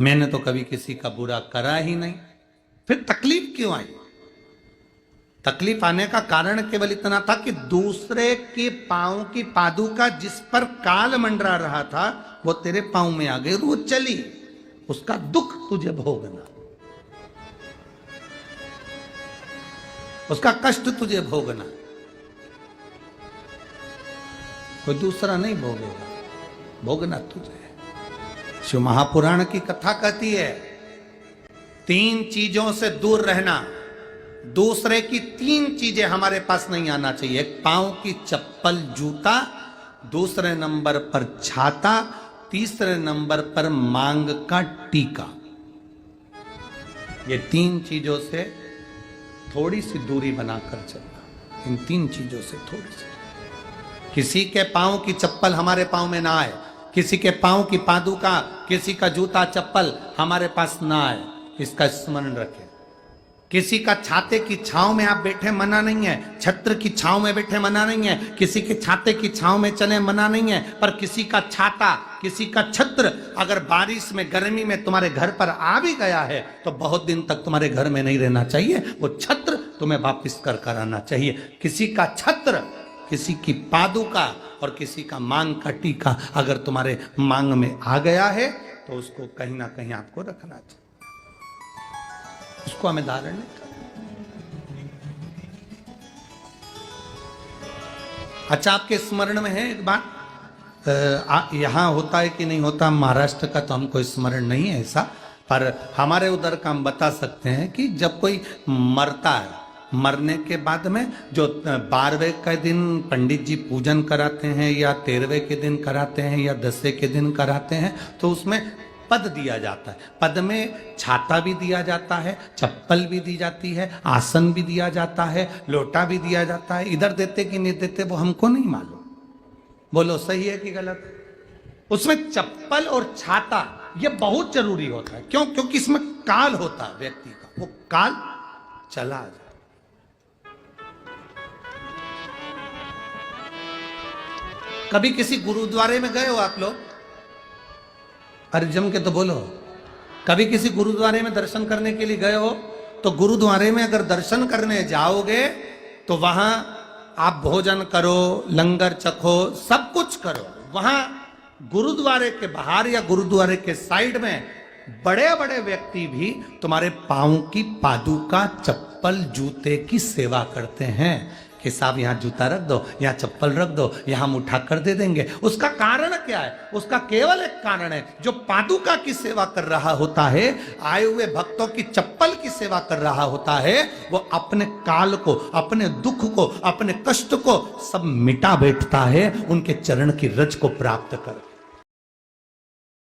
मैंने तो कभी किसी का बुरा करा ही नहीं, फिर तकलीफ क्यों आई? तकलीफ आने का कारण केवल इतना था कि दूसरे के पांव की पादुका जिस पर काल मंडरा रहा था वो तेरे पांव में आ गई, वो चली, उसका दुख तुझे भोगना, उसका कष्ट तुझे भोगना, कोई दूसरा नहीं भोगेगा, भोगना तुझे। शिव महापुराण की कथा कहती है 3 चीजों से दूर रहना, दूसरे की 3 चीजें हमारे पास नहीं आना चाहिए। एक पांव की चप्पल जूता, दूसरे नंबर पर छाता, तीसरे नंबर पर मांग का टीका। ये 3 चीजों से थोड़ी सी दूरी बनाकर चलना, इन 3 चीजों से थोड़ी सी। किसी के पांव की चप्पल हमारे पांव में ना आए, किसी के पांव की पादुका, किसी का जूता चप्पल हमारे पास ना आए, इसका स्मरण रखें। किसी का छाते की छांव में आप बैठे मना नहीं है, छत्र की छांव में बैठे मना नहीं है, किसी के छाते की छांव में चले मना नहीं है, पर किसी का छाता, किसी का छत्र अगर बारिश में गर्मी में तुम्हारे घर पर आ भी गया है तो बहुत दिन तक तुम्हारे घर में नहीं रहना चाहिए, वो छत्र तुम्हें वापिस कर आना चाहिए। किसी का छत्र, किसी की पादुका और किसी का मांग का टीका अगर तुम्हारे मांग में आ गया है तो उसको कहीं ना कहीं आपको रखना चाहिए, उसको हमें धारण नहीं करना। अच्छा, आपके स्मरण में है एक बात, यहां होता है कि नहीं होता महाराष्ट्र का तो हमको स्मरण नहीं है ऐसा, पर हमारे उधर का हम बता सकते हैं कि जब कोई मरता है, मरने के बाद में जो 12वें के दिन पंडित जी पूजन कराते हैं या 13वें के दिन कराते हैं या 10वें के दिन कराते हैं तो उसमें पद दिया जाता है। पद में छाता भी दिया जाता है, चप्पल भी दी जाती है, आसन भी दिया जाता है, लोटा भी दिया जाता है। इधर देते कि नहीं देते वो हमको नहीं मालूम, बोलो सही है कि गलत? उसमें चप्पल और छाता ये बहुत जरूरी होता है। क्यों? क्योंकि इसमें काल होता है व्यक्ति का, वो काल चला जाए। कभी किसी गुरुद्वारे में गए हो आप लोग? अरे जम के तो बोलो। कभी किसी गुरुद्वारे में दर्शन करने के लिए गए हो तो गुरुद्वारे में अगर दर्शन करने जाओगे तो वहां आप भोजन करो, लंगर चखो, सब कुछ करो। वहां गुरुद्वारे के बाहर या गुरुद्वारे के साइड में बड़े बड़े व्यक्ति भी तुम्हारे पांव की पादुका, चप्पल, जूते की सेवा करते हैं कि साहब यहाँ जूता रख दो, यहाँ चप्पल रख दो, यहाँ हम उठा कर दे देंगे। उसका कारण क्या है? उसका केवल एक कारण है, जो पादुका की सेवा कर रहा होता है, आए हुए भक्तों की चप्पल की सेवा कर रहा होता है, वो अपने काल को, अपने दुख को, अपने कष्ट को सब मिटा बैठता है उनके चरण की रज को प्राप्त कर।